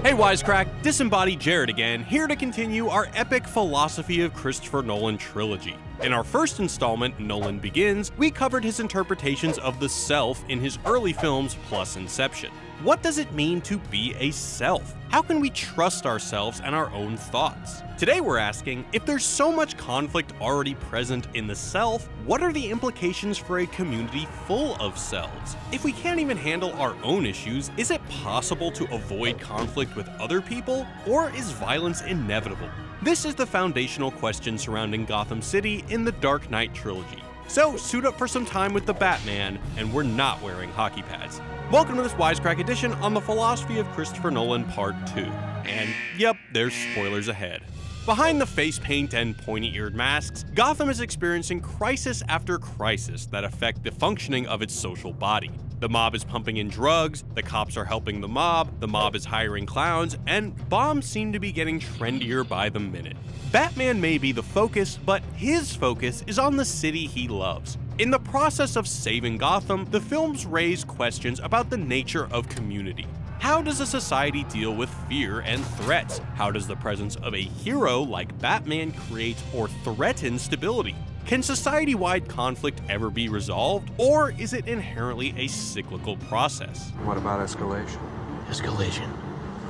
Hey Wisecrack, disembodied Girard again, here to continue our epic philosophy of Christopher Nolan trilogy. In our first installment, Nolan Begins, we covered his interpretations of the self in his early films plus Inception. What does it mean to be a self? How can we trust ourselves and our own thoughts? Today we're asking, if there's so much conflict already present in the self, what are the implications for a community full of selves? If we can't even handle our own issues, is it possible to avoid conflict with other people, or is violence inevitable? This is the foundational question surrounding Gotham City in the Dark Knight trilogy. So suit up for some time with the Batman, and we're not wearing hockey pads. Welcome to this Wisecrack edition on the philosophy of Christopher Nolan Part 2. And yep, there's spoilers ahead. Behind the face paint and pointy-eared masks, Gotham is experiencing crisis after crisis that affect the functioning of its social body. The mob is pumping in drugs, the cops are helping the mob is hiring clowns, and bombs seem to be getting trendier by the minute. Batman may be the focus, but his focus is on the city he loves. In the process of saving Gotham, the films raise questions about the nature of community. How does a society deal with fear and threats? How does the presence of a hero like Batman create or threaten stability? Can society-wide conflict ever be resolved, or is it inherently a cyclical process? What about escalation? Escalation.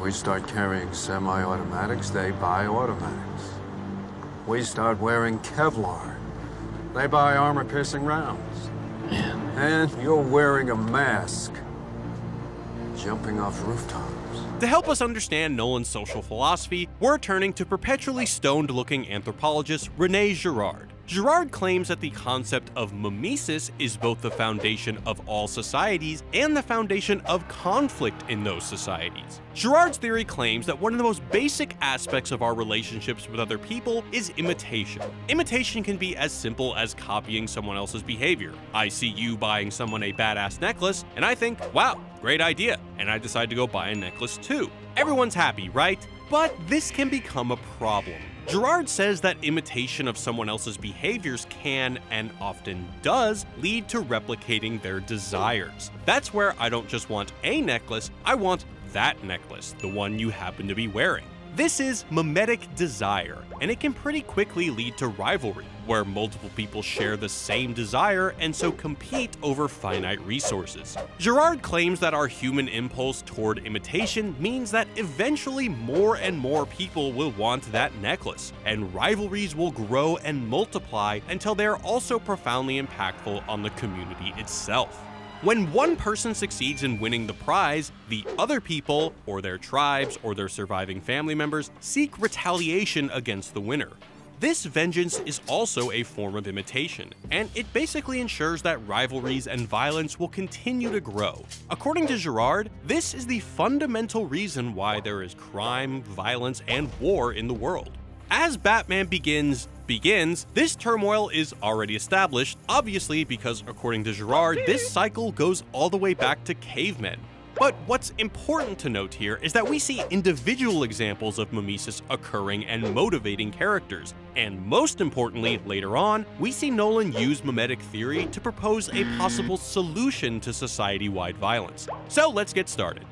We start carrying semi-automatics, they buy automatics. We start wearing Kevlar, they buy armor-piercing rounds. Man. And you're wearing a mask, jumping off rooftops. To help us understand Nolan's social philosophy, we're turning to perpetually stoned-looking anthropologist René Girard. Girard claims that the concept of mimesis is both the foundation of all societies and the foundation of conflict in those societies. Girard's theory claims that one of the most basic aspects of our relationships with other people is imitation. Imitation can be as simple as copying someone else's behavior. I see you buying someone a badass necklace, and I think, wow, great idea, and I decide to go buy a necklace too. Everyone's happy, right? But this can become a problem. Girard says that imitation of someone else's behaviors can, and often does, lead to replicating their desires. That's where I don't just want a necklace, I want that necklace, the one you happen to be wearing. This is mimetic desire, and it can pretty quickly lead to rivalry, where multiple people share the same desire and so compete over finite resources. Girard claims that our human impulse toward imitation means that eventually more and more people will want that necklace, and rivalries will grow and multiply until they are also profoundly impactful on the community itself. When one person succeeds in winning the prize, the other people, or their tribes, or their surviving family members, seek retaliation against the winner. This vengeance is also a form of imitation, and it basically ensures that rivalries and violence will continue to grow. According to Girard, this is the fundamental reason why there is crime, violence, and war in the world. As Batman Begins, this turmoil is already established, obviously because according to Girard, this cycle goes all the way back to cavemen. But what's important to note here is that we see individual examples of mimesis occurring and motivating characters, and most importantly, later on, we see Nolan use mimetic theory to propose a possible solution to society-wide violence. So let's get started.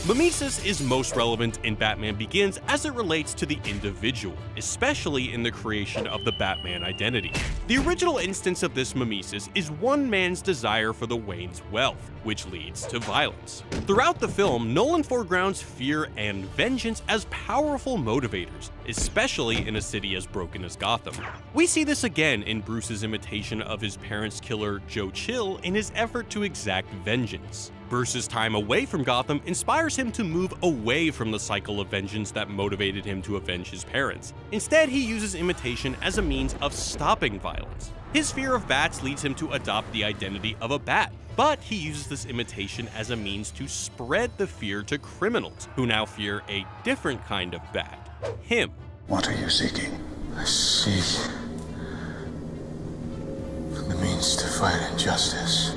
Mimesis is most relevant in Batman Begins as it relates to the individual, especially in the creation of the Batman identity. The original instance of this mimesis is one man's desire for the Wayne's wealth, which leads to violence. Throughout the film, Nolan foregrounds fear and vengeance as powerful motivators, especially in a city as broken as Gotham. We see this again in Bruce's imitation of his parents' killer, Joe Chill, in his effort to exact vengeance. Bruce's time away from Gotham inspires him to move away from the cycle of vengeance that motivated him to avenge his parents. Instead, he uses imitation as a means of stopping violence. His fear of bats leads him to adopt the identity of a bat, but he uses this imitation as a means to spread the fear to criminals, who now fear a different kind of bat, him. What are you seeking? I seek the means to fight injustice,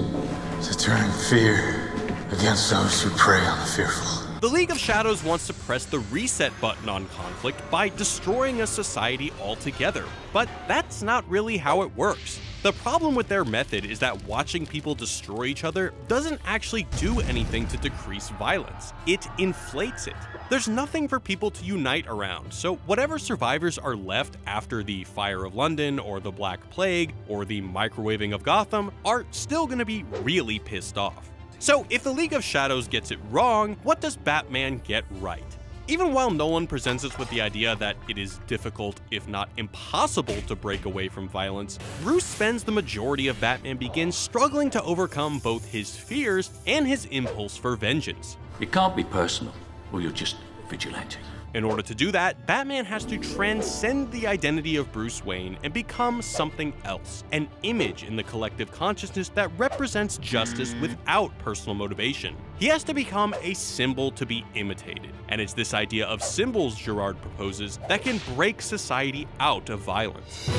to turn fear against those who prey on the fearful. The League of Shadows wants to press the reset button on conflict by destroying a society altogether, but that's not really how it works. The problem with their method is that watching people destroy each other doesn't actually do anything to decrease violence. It inflates it. There's nothing for people to unite around, so whatever survivors are left after the Fire of London or the Black Plague or the microwaving of Gotham are still gonna be really pissed off. So if the League of Shadows gets it wrong, what does Batman get right? Even while Nolan presents us with the idea that it is difficult, if not impossible, to break away from violence, Bruce spends the majority of Batman Begins struggling to overcome both his fears and his impulse for vengeance. It can't be personal, or you're just vigilante. In order to do that, Batman has to transcend the identity of Bruce Wayne and become something else, an image in the collective consciousness that represents justice without personal motivation. He has to become a symbol to be imitated, and it's this idea of symbols Girard proposes that can break society out of violence.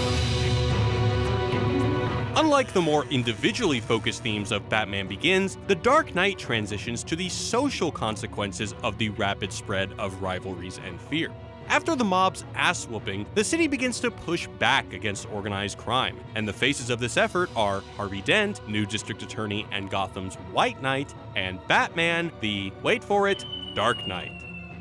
Unlike the more individually focused themes of Batman Begins, The Dark Knight transitions to the social consequences of the rapid spread of rivalries and fear. After the mob's ass-whooping, the city begins to push back against organized crime, and the faces of this effort are Harvey Dent, new district attorney and Gotham's White Knight, and Batman, the, wait for it, Dark Knight.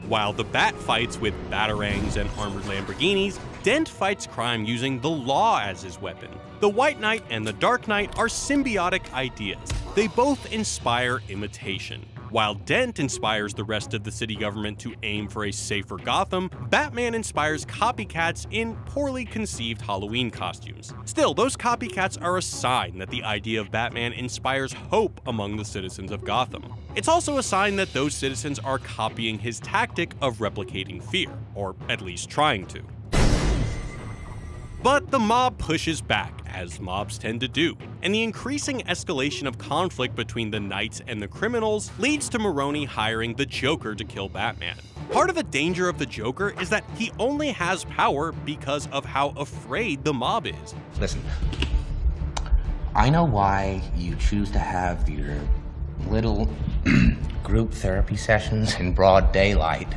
While the Bat fights with batarangs and armored Lamborghinis, Dent fights crime using the law as his weapon. The White Knight and the Dark Knight are symbiotic ideas. They both inspire imitation. While Dent inspires the rest of the city government to aim for a safer Gotham, Batman inspires copycats in poorly conceived Halloween costumes. Still, those copycats are a sign that the idea of Batman inspires hope among the citizens of Gotham. It's also a sign that those citizens are copying his tactic of replicating fear, or at least trying to. But the mob pushes back, as mobs tend to do, and the increasing escalation of conflict between the knights and the criminals leads to Maroni hiring the Joker to kill Batman. Part of the danger of the Joker is that he only has power because of how afraid the mob is. Listen, I know why you choose to have your little group therapy sessions in broad daylight.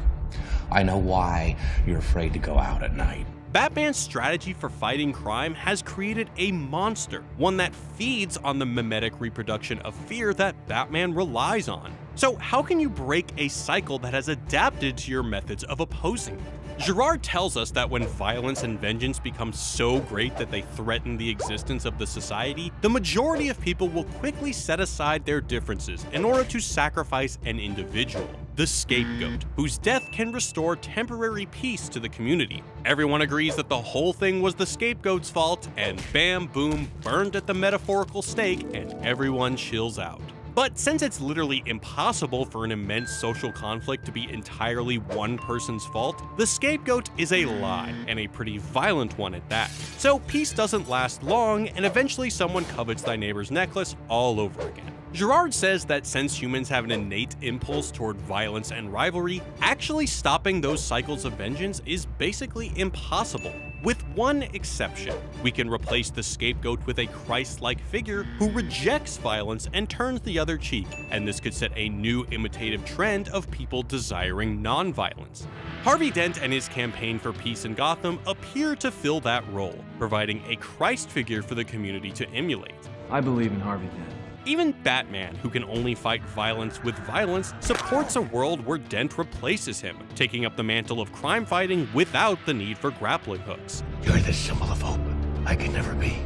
I know why you're afraid to go out at night. Batman's strategy for fighting crime has created a monster, one that feeds on the mimetic reproduction of fear that Batman relies on. So how can you break a cycle that has adapted to your methods of opposing it? Girard tells us that when violence and vengeance become so great that they threaten the existence of the society, the majority of people will quickly set aside their differences in order to sacrifice an individual, the scapegoat, whose death can restore temporary peace to the community. Everyone agrees that the whole thing was the scapegoat's fault, and bam, boom, burned at the metaphorical stake, and everyone chills out. But since it's literally impossible for an immense social conflict to be entirely one person's fault, the scapegoat is a lie, and a pretty violent one at that. So peace doesn't last long, and eventually someone covets thy neighbor's necklace all over again. Girard says that since humans have an innate impulse toward violence and rivalry, actually stopping those cycles of vengeance is basically impossible. With one exception, we can replace the scapegoat with a Christ-like figure who rejects violence and turns the other cheek, and this could set a new imitative trend of people desiring non-violence. Harvey Dent and his campaign for peace in Gotham appear to fill that role, providing a Christ figure for the community to emulate. I believe in Harvey Dent. Even Batman, who can only fight violence with violence, supports a world where Dent replaces him, taking up the mantle of crime fighting without the need for grappling hooks. You're the symbol of hope I can never be.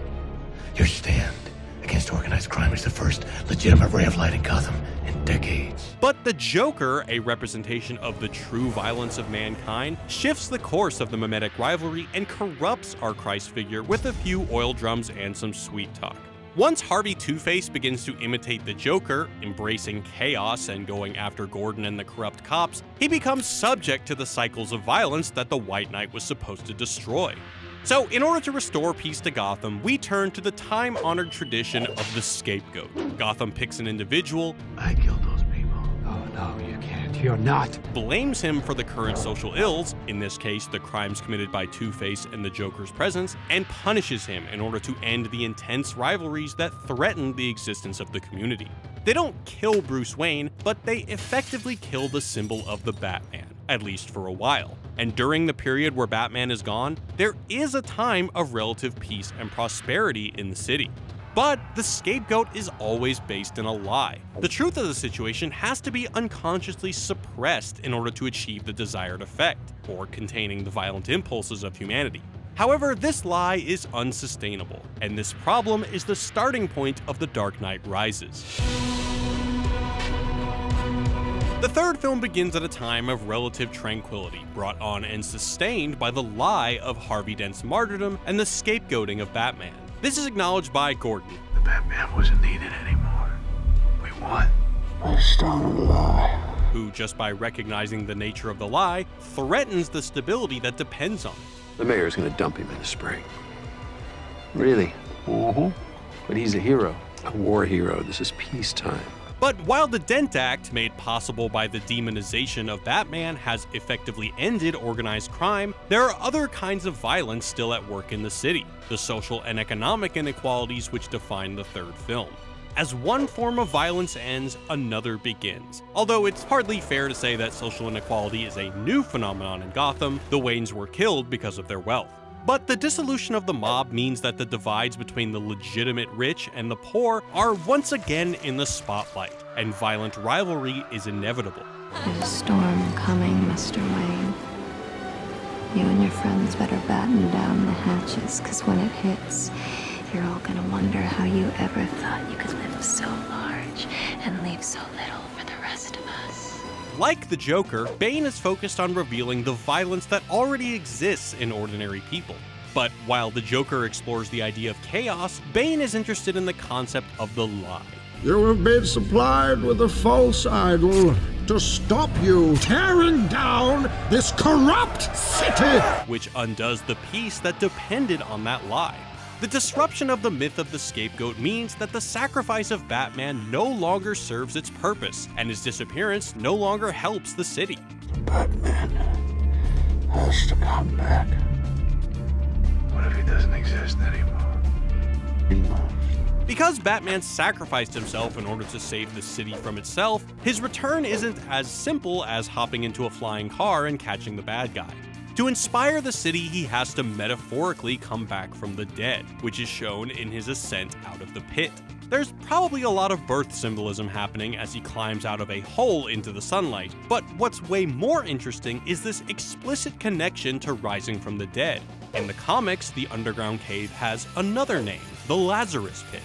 Your stand against organized crime is the first legitimate ray of light in Gotham in decades. But the Joker, a representation of the true violence of mankind, shifts the course of the mimetic rivalry and corrupts our Christ figure with a few oil drums and some sweet talk. Once Harvey Two-Face begins to imitate the Joker, embracing chaos and going after Gordon and the corrupt cops, he becomes subject to the cycles of violence that the White Knight was supposed to destroy. So, in order to restore peace to Gotham, we turn to the time-honored tradition of the scapegoat. Gotham picks an individual, I killed those people. Oh, no, you can't. You're not. blames him for the current social ills, in this case the crimes committed by Two-Face and the Joker's presence, and punishes him in order to end the intense rivalries that threaten the existence of the community. They don't kill Bruce Wayne, but they effectively kill the symbol of the Batman, at least for a while. And during the period where Batman is gone, there is a time of relative peace and prosperity in the city. But the scapegoat is always based in a lie. The truth of the situation has to be unconsciously suppressed in order to achieve the desired effect, or containing the violent impulses of humanity. However, this lie is unsustainable, and this problem is the starting point of The Dark Knight Rises. The third film begins at a time of relative tranquility, brought on and sustained by the lie of Harvey Dent's martyrdom and the scapegoating of Batman. This is acknowledged by Gordon. The Batman wasn't needed anymore. We won. I started a lie. Who, just by recognizing the nature of the lie, threatens the stability that depends on it. The mayor's gonna dump him in the spring. Really? But he's a hero. A war hero. This is peacetime. But while the Dent Act, made possible by the demonization of Batman, has effectively ended organized crime, there are other kinds of violence still at work in the city, the social and economic inequalities which define the third film. As one form of violence ends, another begins. Although it's hardly fair to say that social inequality is a new phenomenon in Gotham, the Waynes were killed because of their wealth. But the dissolution of the mob means that the divides between the legitimate rich and the poor are once again in the spotlight, and violent rivalry is inevitable. There's a storm coming, Mr. Wayne. You and your friends better batten down the hatches, because when it hits, you're all gonna wonder how you ever thought you could live so large and leave so little for the rest of us. Like the Joker, Bane is focused on revealing the violence that already exists in ordinary people. But while the Joker explores the idea of chaos, Bane is interested in the concept of the lie. You have been supplied with a false idol to stop you tearing down this corrupt city, which undoes the peace that depended on that lie. The disruption of the myth of the scapegoat means that the sacrifice of Batman no longer serves its purpose, and his disappearance no longer helps the city. Batman has to come back. What if he doesn't exist anymore? He must. Because Batman sacrificed himself in order to save the city from itself, his return isn't as simple as hopping into a flying car and catching the bad guy. To inspire the city, he has to metaphorically come back from the dead, which is shown in his ascent out of the pit. There's probably a lot of birth symbolism happening as he climbs out of a hole into the sunlight, but what's way more interesting is this explicit connection to rising from the dead. In the comics, the underground cave has another name, the Lazarus Pit.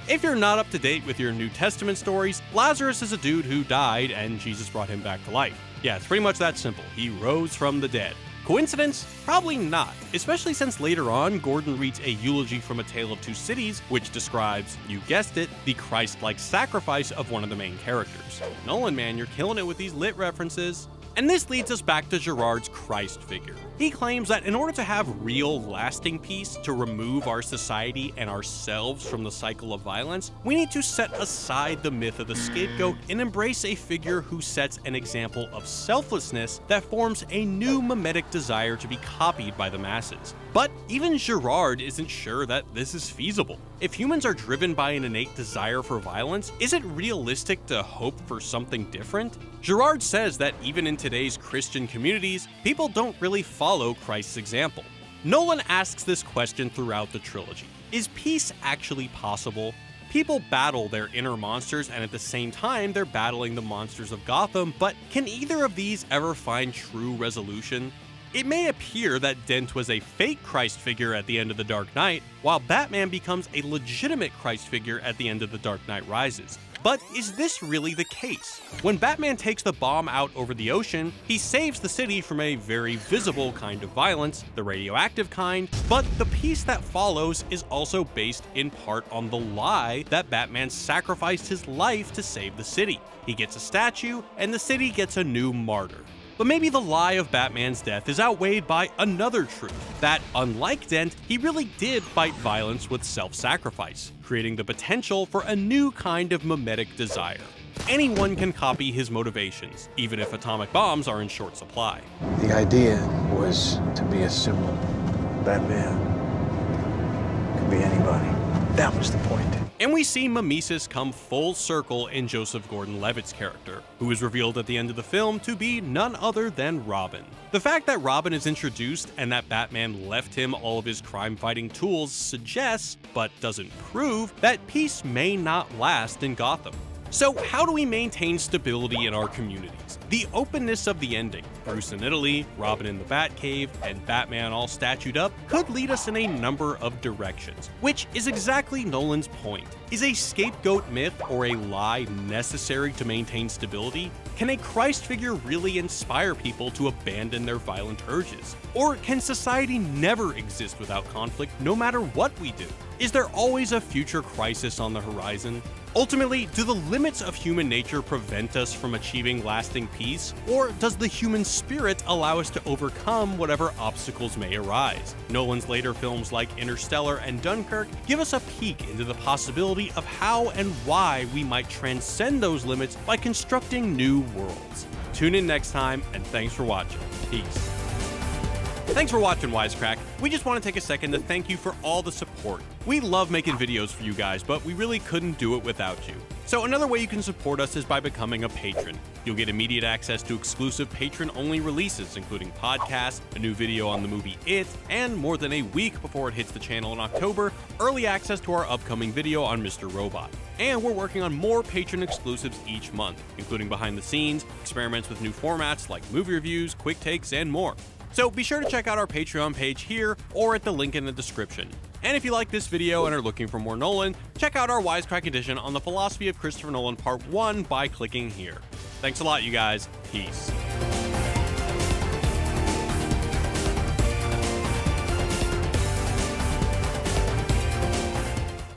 If you're not up to date with your New Testament stories, Lazarus is a dude who died and Jesus brought him back to life. Yeah, it's pretty much that simple. He rose from the dead. Coincidence? Probably not, especially since later on, Gordon reads a eulogy from A Tale of Two Cities, which describes, you guessed it, the Christ-like sacrifice of one of the main characters. Nolan, man, you're killing it with these lit references. And this leads us back to Girard's Christ figure. He claims that in order to have real, lasting peace, to remove our society and ourselves from the cycle of violence, we need to set aside the myth of the scapegoat and embrace a figure who sets an example of selflessness that forms a new mimetic desire to be copied by the masses. But even Girard isn't sure that this is feasible. If humans are driven by an innate desire for violence, is it realistic to hope for something different? Girard says that even in today's Christian communities, people don't really follow Christ's example. Nolan asks this question throughout the trilogy. Is peace actually possible? People battle their inner monsters and at the same time they're battling the monsters of Gotham, but can either of these ever find true resolution? It may appear that Dent was a fake Christ figure at the end of The Dark Knight, while Batman becomes a legitimate Christ figure at the end of The Dark Knight Rises. But is this really the case? When Batman takes the bomb out over the ocean, he saves the city from a very visible kind of violence, the radioactive kind, but the peace that follows is also based in part on the lie that Batman sacrificed his life to save the city. He gets a statue, and the city gets a new martyr. But maybe the lie of Batman's death is outweighed by another truth, that unlike Dent, he really did fight violence with self-sacrifice, creating the potential for a new kind of mimetic desire. Anyone can copy his motivations, even if atomic bombs are in short supply. The idea was to be a symbol. Batman could be anybody. That was the point. And we see Mimesis come full circle in Joseph Gordon-Levitt's character, who is revealed at the end of the film to be none other than Robin. The fact that Robin is introduced and that Batman left him all of his crime-fighting tools suggests, but doesn't prove, that peace may not last in Gotham. So how do we maintain stability in our communities? The openness of the ending, Bruce in Italy, Robin in the Batcave, and Batman all statued up, could lead us in a number of directions, which is exactly Nolan's point. Is a scapegoat myth or a lie necessary to maintain stability? Can a Christ figure really inspire people to abandon their violent urges? Or can society never exist without conflict no matter what we do? Is there always a future crisis on the horizon? Ultimately, do the limits of human nature prevent us from achieving lasting peace, or does the human spirit allow us to overcome whatever obstacles may arise? Nolan's later films like Interstellar and Dunkirk give us a peek into the possibility of how and why we might transcend those limits by constructing new worlds. Tune in next time, and thanks for watching. Peace. Thanks for watching, Wisecrack. We just want to take a second to thank you for all the support. We love making videos for you guys, but we really couldn't do it without you. So another way you can support us is by becoming a patron. You'll get immediate access to exclusive patron-only releases, including podcasts, a new video on the movie It, and more than a week before it hits the channel in October, early access to our upcoming video on Mr. Robot. And we're working on more patron exclusives each month, including behind the scenes, experiments with new formats like movie reviews, quick takes, and more. So be sure to check out our Patreon page here or at the link in the description. And if you like this video and are looking for more Nolan, check out our Wisecrack edition on the philosophy of Christopher Nolan Part 1 by clicking here. Thanks a lot, you guys. Peace.